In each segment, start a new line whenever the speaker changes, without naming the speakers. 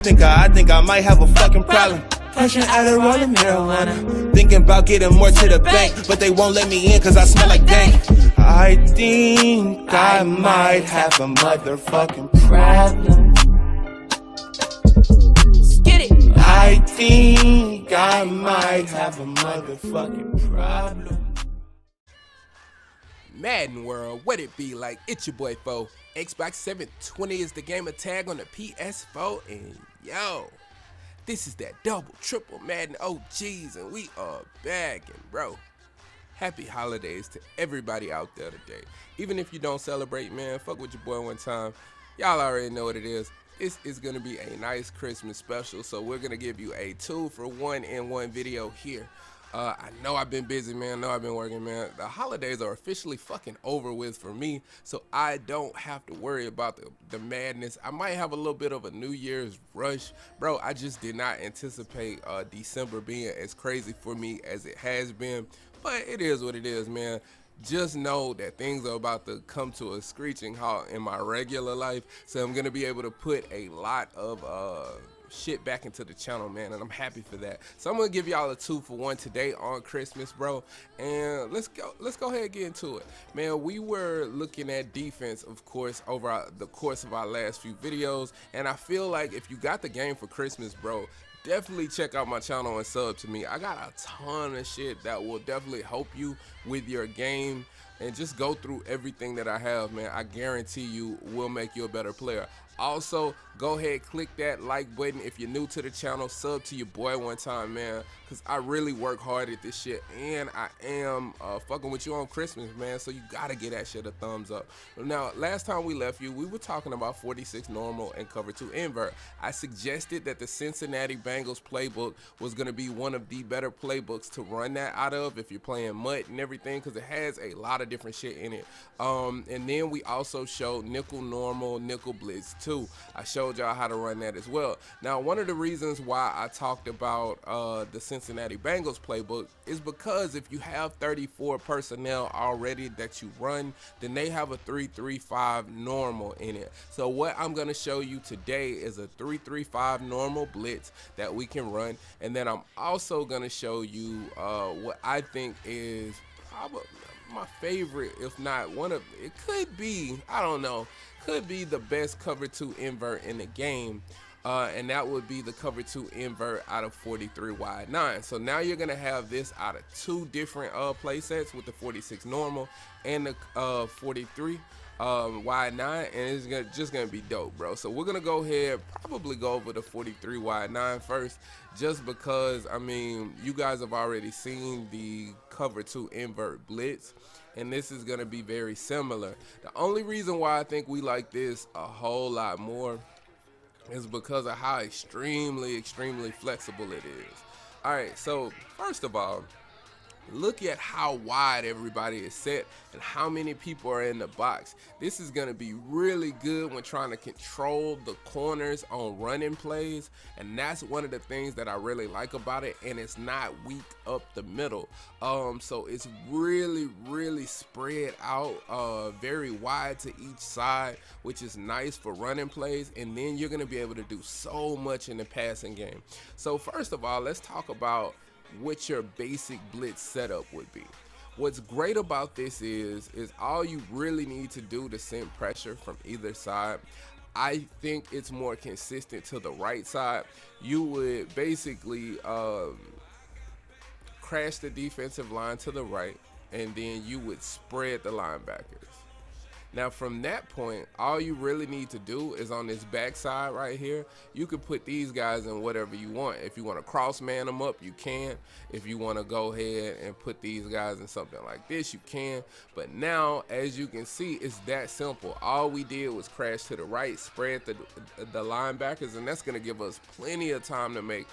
I think I might have a fucking problem.
Pushing out a rolling marijuana.
Thinking about getting more to the bank, but they won't let me in cause I smell like dank. I think I might have a motherfucking problem.
Get it.
I think I might have a motherfucking problem.
Madden world, what it be like? It's your boy Fo. Xbox 720 is the gamer tag on the PS4, and yo, this is that double, triple Madden OGs, and we are back, and bro, happy holidays to everybody out there today. Even if you don't celebrate, man, fuck with your boy one time. Y'all already know what it is. This is gonna be a nice Christmas special, so we're gonna give you a 2-for-1 video here. I know I've been busy, man. I know I've been working, man. The holidays are officially fucking over with for me, so I don't have to worry about the madness. I might have a little bit of a New Year's rush. Bro, I just did not anticipate December being as crazy for me as it has been, but it is what it is, man. Just know that things are about to come to a screeching halt in my regular life, so I'm gonna be able to put a lot of shit back into the channel, man, and I'm happy for that. So I'm gonna give y'all a 2-for-1 today on Christmas, bro, and let's go ahead and get into it, man. We were looking at defense, of course, over the course of our last few videos, and I feel like if you got the game for Christmas, bro, definitely check out my channel and sub to me. I got a ton of shit that will definitely help you with your game, and just go through everything that I have, man. I guarantee you will make you a better player. Also, go ahead, click that like button if you're new to the channel. Sub to your boy one time, man, because I really work hard at this shit, and I am fucking with you on Christmas, man, so you gotta get that shit a thumbs up. Now, last time we left you, we were talking about 46 normal and cover 2 invert. I suggested that the Cincinnati Bengals playbook was gonna be one of the better playbooks to run that out of if you're playing MUT and everything, because it has a lot of different shit in it. And then we also showed nickel normal, nickel blitz too. I showed y'all how to run that as well. Now, one of the reasons why I talked about the Cincinnati Bengals playbook is because if you have 34 personnel already that you run, then they have a 3-3-5 normal in it. So what I'm gonna show you today is a 3-3-5 normal blitz that we can run, and then I'm also gonna show you what I think is probably my favorite, if not one of, it could be, I don't know, could be the best cover 2 invert in the game, and that would be the cover 2 invert out of 43 wide 9. So now you're gonna have this out of 2 different play sets with the 46 normal and the 43 wide 9, and it's just gonna be dope, bro. So we're gonna go ahead, probably go over the 43 wide 9 first, just because, I mean, you guys have already seen the cover 2 invert blitz, and this is gonna be very similar. The only reason why I think we like this a whole lot more is because of how extremely flexible it is. All right, so first of all, look at how wide everybody is set and how many people are in the box. This is going to be really good when trying to control the corners on running plays, and that's one of the things that I really like about it, and it's not weak up the middle. So it's really spread out, very wide to each side, which is nice for running plays, and then you're going to be able to do so much in the passing game. So first of all, let's talk about what your basic blitz setup would be. What's great about this is all you really need to do to send pressure from either side. I think it's more consistent to the right side. You would basically crash the defensive line to the right, and then you would spread the linebackers. Now from that point, all you really need to do is on this backside right here, you can put these guys in whatever you want. If you want to cross man them up, you can. If you want to go ahead and put these guys in something like this, you can. But now, as you can see, it's that simple. All we did was crash to the right, spread the linebackers, and that's going to give us plenty of time to make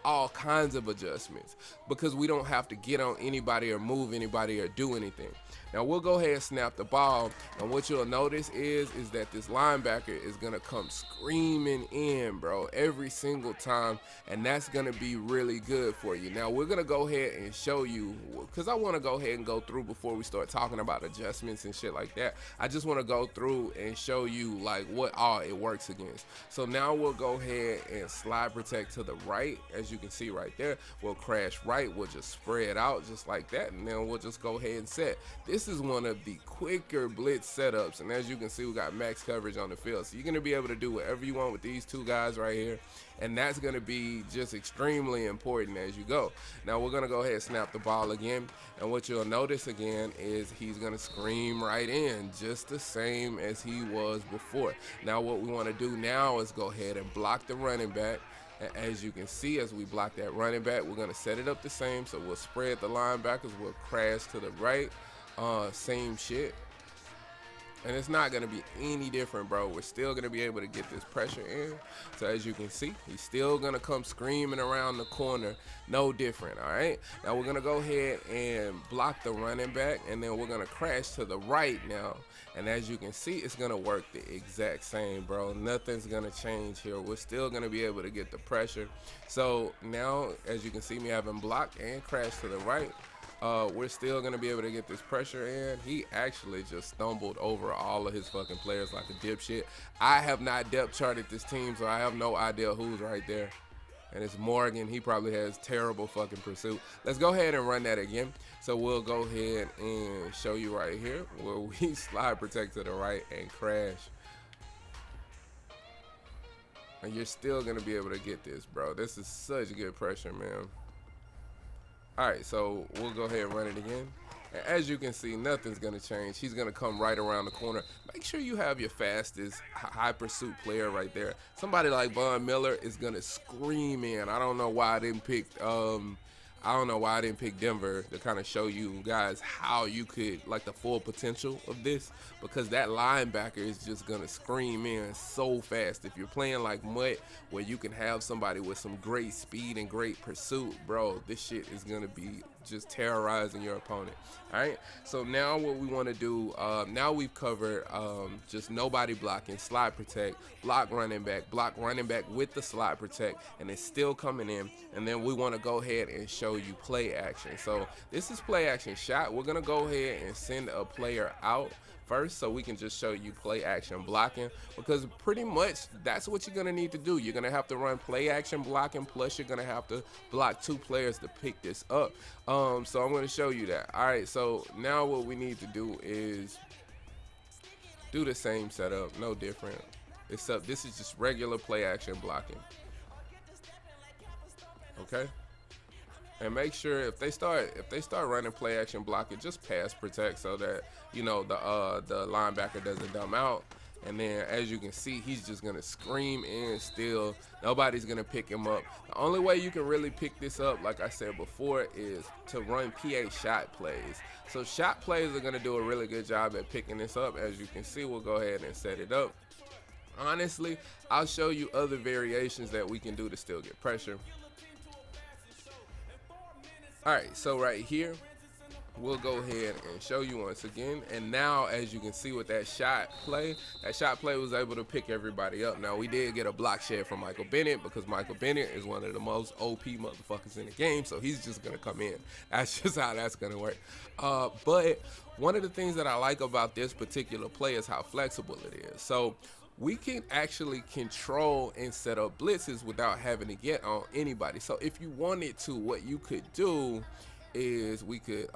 all kinds of adjustments, because we don't have to get on anybody or move anybody or do anything. Now we'll go ahead and snap the ball, and what you'll notice is that this linebacker is gonna come screaming in, bro, every single time, and that's gonna be really good for you. Now we're gonna go ahead and show you, because I want to go ahead and go through before we start talking about adjustments and shit like that. I just want to go through and show you like what all it works against. So now we'll go ahead and slide protect to the right. As you can see right there, we'll crash right, we'll just spread out just like that, and then we'll just go ahead and set. This is one of the quicker blitz setups, and as you can see, we got max coverage on the field, so you're going to be able to do whatever you want with these two guys right here, and that's going to be just extremely important as you go. Now we're going to go ahead and snap the ball again, and what you'll notice again is he's going to scream right in just the same as he was before. Now what we want to do now is go ahead and block the running back. And as you can see, as we block that running back, we're going to set it up the same. So we'll spread the linebackers, we'll crash to the right, same shit. And it's not going to be any different, bro. We're still going to be able to get this pressure in. So as you can see, he's still going to come screaming around the corner. No different, all right? Now we're going to go ahead and block the running back, and then we're going to crash to the right now. And as you can see, it's going to work the exact same, bro. Nothing's going to change here. We're still going to be able to get the pressure. So now, as you can see me having blocked and crashed to the right, we're still going to be able to get this pressure in. He actually just stumbled over all of his fucking players like a dipshit. I have not depth charted this team, so I have no idea who's right there. And it's Morgan. He probably has terrible fucking pursuit. Let's go ahead and run that again. So we'll go ahead and show you right here where we slide protect to the right and crash. And you're still going to be able to get this, bro. This is such good pressure, man. All right, so we'll go ahead and run it again. And as you can see, nothing's going to change. He's going to come right around the corner. Make sure you have your fastest high pursuit player right there. Somebody like Von Miller is going to scream in. I don't know why I didn't pick Denver to kind of show you guys how you could, like, the full potential of this, because that linebacker is just going to scream in so fast. If you're playing like Mutt, where you can have somebody with some great speed and great pursuit, bro, this shit is going to be just terrorizing your opponent. All right, so now what we want to do, now we've covered just nobody blocking, slide protect, block running back with the slide protect, and it's still coming in. And then we want to go ahead and show you play action. So this is play action shot. We're gonna go ahead and send a player out first, so we can just show you play action blocking, because pretty much that's what you're gonna need to do. You're gonna have to run play action blocking, plus you're gonna have to block two players to pick this up. So I'm gonna show you that. All right, so now what we need to do is do the same setup, no different, except this is just regular play action blocking. Okay, and make sure if they start running play action blocking, just pass protect so that, you know, the linebacker doesn't dumb out. And then as you can see, he's just gonna scream in still. Nobody's gonna pick him up. The only way you can really pick this up, like I said before, is to run PA shot plays. So shot plays are gonna do a really good job at picking this up. As you can see, we'll go ahead and set it up. Honestly, I'll show you other variations that we can do to still get pressure. All right, so right here, we'll go ahead and show you once again. And now, as you can see with that shot play was able to pick everybody up. Now, we did get a block shed from Michael Bennett, because Michael Bennett is one of the most OP motherfuckers in the game, so he's just going to come in. That's just how that's going to work. But one of the things that I like about this particular play is how flexible it is. So we can actually control and set up blitzes without having to get on anybody. So if you wanted to, what you could do is we could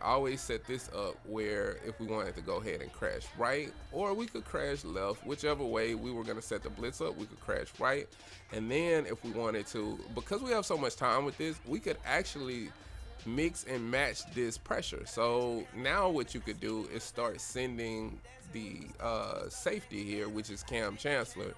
always set this up where if we wanted to go ahead and crash right, or we could crash left, whichever way we were going to set the blitz up, we could crash right. And then if we wanted to, because we have so much time with this, we could actually mix and match this pressure. So now what you could do is start sending the safety here, which is Cam Chancellor,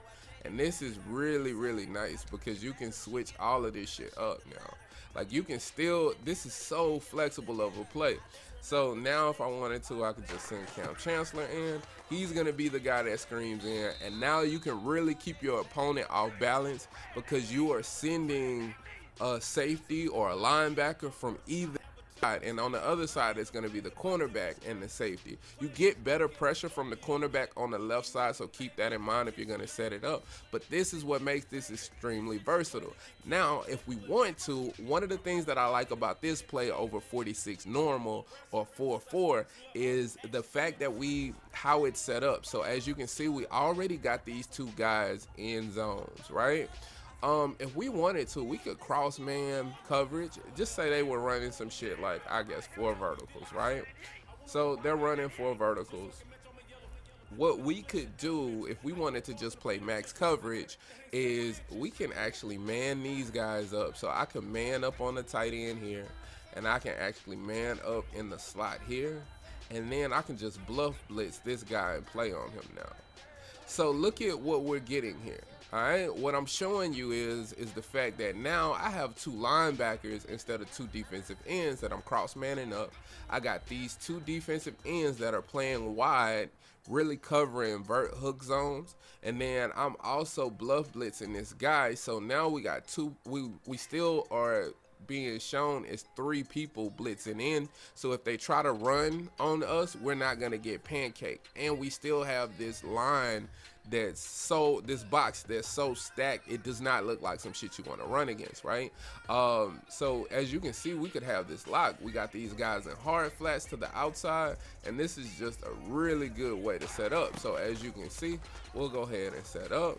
and this is really, really nice because you can switch all of this shit up now. Like, you can still, this is so flexible of a play. So now if I wanted to, I could just send Cam Chancellor in. He's gonna be the guy that screams in, and now you can really keep your opponent off balance because you are sending a safety or a linebacker from either and on the other side it's going to be the cornerback and the safety. You get better pressure from the cornerback on the left side, so keep that in mind if you're going to set it up. But this is what makes this extremely versatile. Now, if we want to, one of the things that I like about this play over 46 normal or 4-4 is the fact that how it's set up. So as you can see, we already got these two guys in zones, right? If we wanted to, we could cross man coverage. Just say they were running some shit like, I guess, 4 verticals, right? So they're running 4 verticals. What we could do if we wanted to just play max coverage is we can actually man these guys up. So I can man up on the tight end here, and I can actually man up in the slot here, and then I can just bluff blitz this guy and play on him now. So look at what we're getting here. All right, what I'm showing you is the fact that now I have 2 linebackers instead of 2 defensive ends that I'm cross manning up. I got these 2 defensive ends that are playing wide, really covering invert hook zones, and then I'm also bluff blitzing this guy. So now we got 2. We still are being shown as 3 people blitzing in. So if they try to run on us, we're not gonna get pancaked, and we still have this line this box that's so stacked it does not look like some shit you want to run against, right? So as you can see, we could have this lock. We got these guys in hard flats to the outside, and this is just a really good way to set up. So as you can see, we'll go ahead and set up,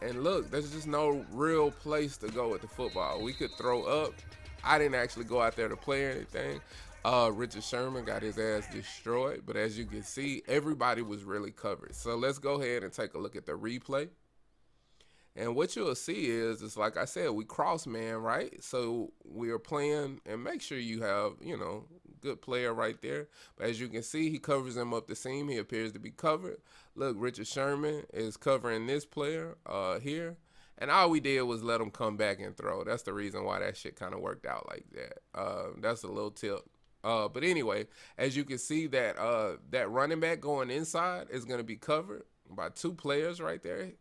and look, there's just no real place to go with the football. We could throw up. I didn't actually go out there to play anything. Richard Sherman got his ass destroyed, but as you can see, everybody was really covered. So let's go ahead and take a look at the replay. And what you'll see is, it's like I said, we cross man, right? So we are playing, and make sure you have, good player right there. But as you can see, he covers him up the seam. He appears to be covered. Look, Richard Sherman is covering this player here. And all we did was let him come back and throw. That's the reason why that shit kind of worked out like that. That's a little tip. But anyway, as you can see, that running back going inside is going to be covered by 2 players right there.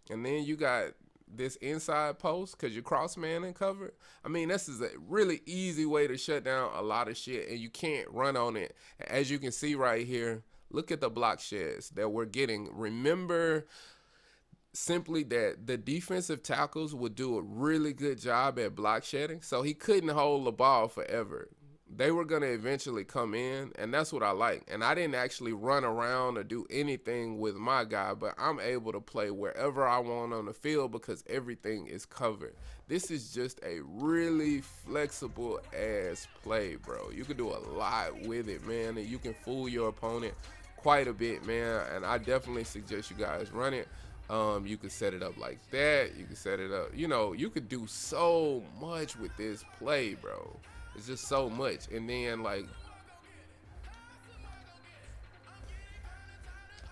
And then you got this inside post because you're cross man and covered. I mean, this is a really easy way to shut down a lot of shit, and you can't run on it. As you can see right here, look at the block sheds that we're getting. Remember simply that the defensive tackles would do a really good job at block shedding, so he couldn't hold the ball forever. They were going to eventually come in, and that's what I like. And I didn't actually run around or do anything with my guy, but I'm able to play wherever I want on the field because everything is covered. This is just a really flexible ass play, bro. You can do a lot with it, man, and you can fool your opponent quite a bit, man, and I definitely suggest you guys run it. You could set it up like that. You could set it up, you could do so much with this play, bro. It's just so much. And then, like,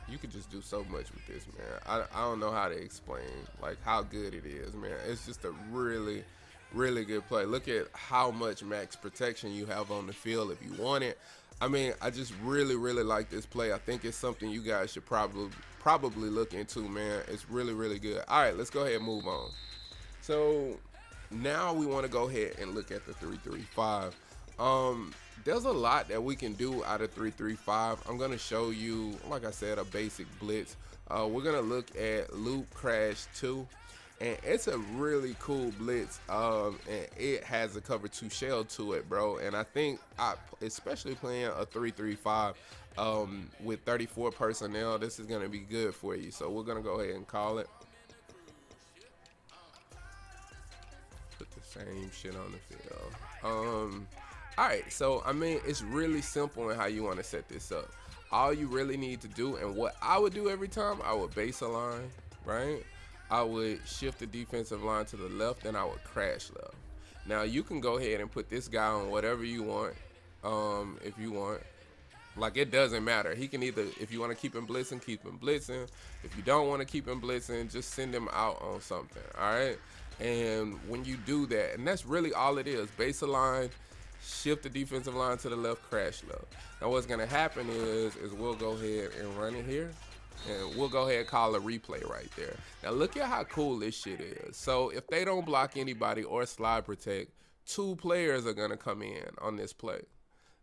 you could just do so much with this, man. I don't know how to explain, like, how good it is, man. It's just a really, really good play. Look at how much max protection you have on the field if you want it. I mean, I just really, really like this play. I think it's something you guys should probably look into, man. It's really, really good. All right, let's go ahead and move on. So now we want to go ahead and look at the 3-3-5. There's a lot that we can do out of 3-3-5. I'm going to show you, like I said, a basic blitz. We're going to look at loop crash 2. And it's a really cool blitz, and it has a cover 2 shell to it, bro. And I think, especially playing a 3-3-5 with 34 personnel, this is going to be good for you. So we're going to go ahead and call it. Put the same shit on the field. All right, so, I mean, it's really simple in how you want to set this up. All you really need to do, and what I would do every time, I would base align, right? I would shift the defensive line to the left, then I would crash left. Now, you can go ahead and put this guy on whatever you want, if you want. Like, it doesn't matter. He can either, if you want to keep him blitzing, keep him blitzing. If you don't want to keep him blitzing, just send him out on something, all right? And when you do that, and that's really all it is, base align, shift the defensive line to the left, crash left. Now, what's going to happen is we'll go ahead and run it here. And we'll go ahead and call a replay right there. Now look at how cool this shit is. So if they don't block anybody or slide protect, 2 players are gonna come in on this play,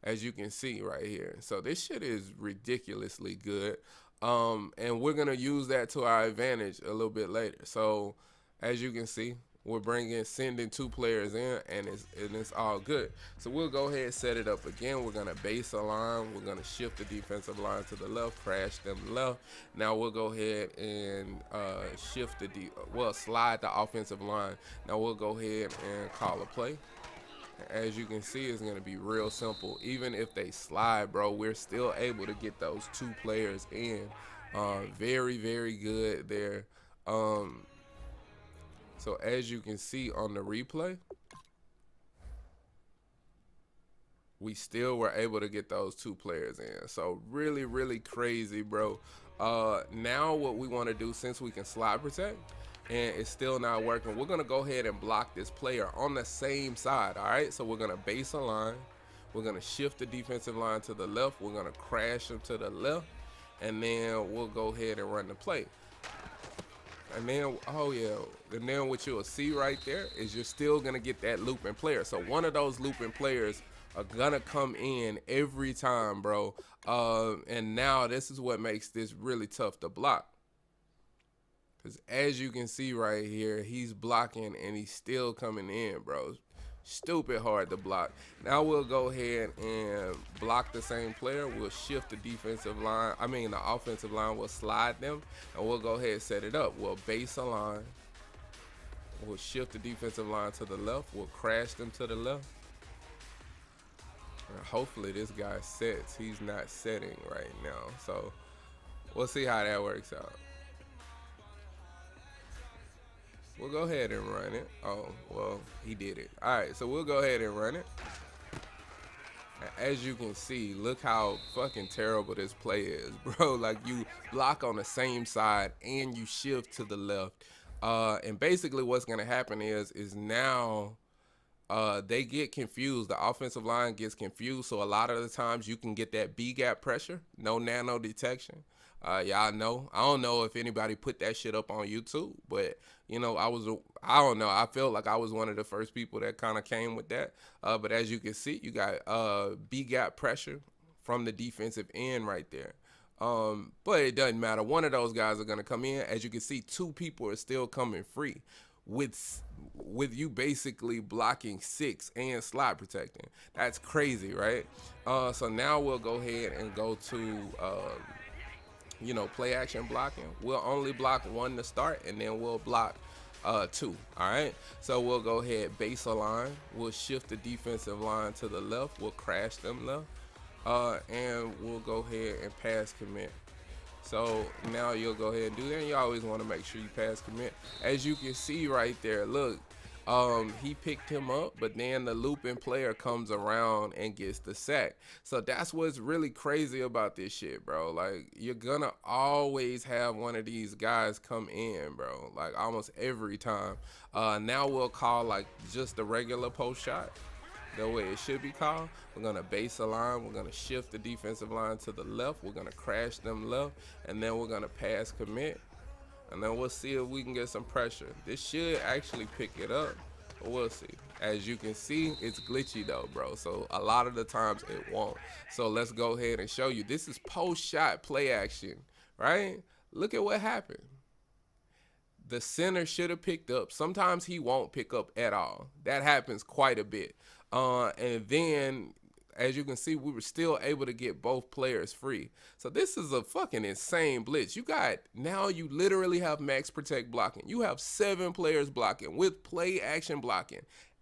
as you can see right here. So this shit is ridiculously good. And we're gonna use that to our advantage a little bit later. So as you can see, we're sending 2 players in, and it's all good. So we'll go ahead and set it up again. We're gonna base align. We're gonna shift the defensive line to the left, crash them left. Now we'll go ahead and slide the offensive line. Now we'll go ahead and call a play. As you can see, it's going to be real simple. Even if they slide, bro, we're still able to get those 2 players in. Very, very good there. So as you can see on the replay, we still were able to get those 2 players in. So really, really crazy, bro. Now what we want to do, since we can slide protect, and it's still not working, we're gonna go ahead and block this player on the same side. All right, so we're gonna base a line, we're gonna shift the defensive line to the left, we're gonna crash them to the left, and then we'll go ahead and run the play. And then, oh yeah, and then what you'll see right there is you're still gonna get that looping player. So one of those looping players are gonna come in every time, bro. And now this is what makes this really tough to block. Because as you can see right here, he's blocking and he's still coming in, bro. Stupid hard to block. Now we'll go ahead and block the same player. We'll shift the offensive line. We'll slide them, and we'll go ahead and set it up. We'll base a line. We'll shift the defensive line to the left. We'll crash them to the left. And hopefully this guy sets. He's not setting right now. So we'll see how that works out. We'll go ahead and run it. Oh, well, he did it. All right, so we'll go ahead and run it. As you can see, look how fucking terrible this play is, bro. Like, you block on the same side and you shift to the left. And basically what's going to happen is now they get confused. The offensive line gets confused. So a lot of the times you can get that B gap pressure, no nano detection. Y'all know. I don't know if anybody put that shit up on YouTube, but you know, I don't know. I felt like I was one of the first people that kind of came with that. But as you can see, you got B gap pressure from the defensive end right there. But it doesn't matter. One of those guys are gonna come in. As you can see, 2 people are still coming free with you basically blocking 6 and slide protecting. That's crazy, right? So now we'll go ahead and go to play action blocking. We'll only block 1 to start, and then we'll block 2. All right, so we'll go ahead, base a line. We'll shift the defensive line to the left. We'll crash them left, and we'll go ahead and pass commit. So now you'll go ahead and do that. And you always want to make sure you pass commit. As you can see right there, look, he picked him up, but then the looping player comes around and gets the sack. So that's what's really crazy about this shit, bro. Like, you're gonna always have one of these guys come in, bro, like almost every time. Now we'll call like just the regular post shot, the way it should be called. We're gonna base a line. We're gonna shift the defensive line to the left. We're gonna crash them left, and then we're gonna pass commit. And then we'll see if we can get some pressure. This should actually pick it up, but we'll see. As you can see, it's glitchy though, bro. So a lot of the times it won't. So let's go ahead and show you. This is post-shot play action, right? Look at what happened. The center should have picked up. Sometimes he won't pick up at all. That happens quite a bit. And then, as you can see, we were still able to get both players free. So this is a fucking insane blitz. Now you literally have max protect blocking. You have 7 players blocking with play action blocking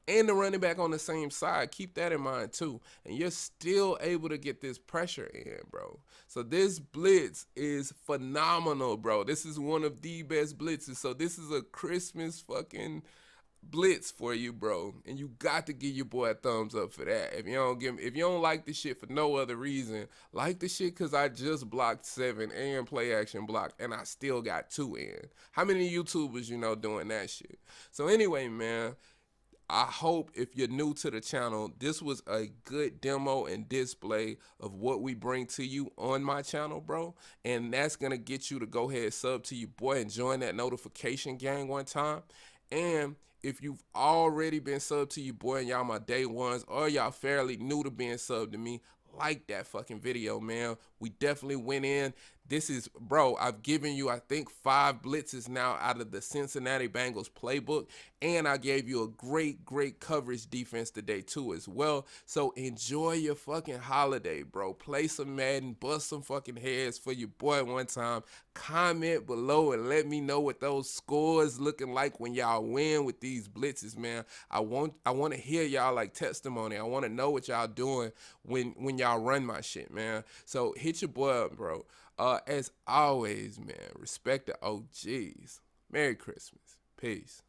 and the running back on the same side. Keep that in mind too. And you're still able to get this pressure in, bro. So this blitz is phenomenal, bro. This is one of the best blitzes. So this is a Christmas fucking blitz for you, bro, and you got to give your boy a thumbs up for that. If you don't like the shit for no other reason, like the shit because I just blocked 7 and play action block, and I still got 2 in. How many YouTubers doing that shit? So anyway, man, I hope if you're new to the channel, this was a good demo and display of what we bring to you on my channel, bro. And that's gonna get you to go ahead, sub to your boy, and join that notification gang one time. And if you've already been subbed to your boy and y'all my day ones, or y'all fairly new to being subbed to me, like that fucking video, man. We definitely went in. This is, bro, I've given you, I think, 5 blitzes now out of the Cincinnati Bengals playbook, and I gave you a great coverage defense today too as well. So enjoy your fucking holiday, bro. Play some Madden, bust some fucking heads for your boy one time. Comment below and let me know what those scores looking like when y'all win with these blitzes, man. I want to hear y'all like testimony. I want to know what y'all doing when y'all run my shit, man. So hit your boy up, bro. As always, man, respect the OGs. Merry Christmas. Peace.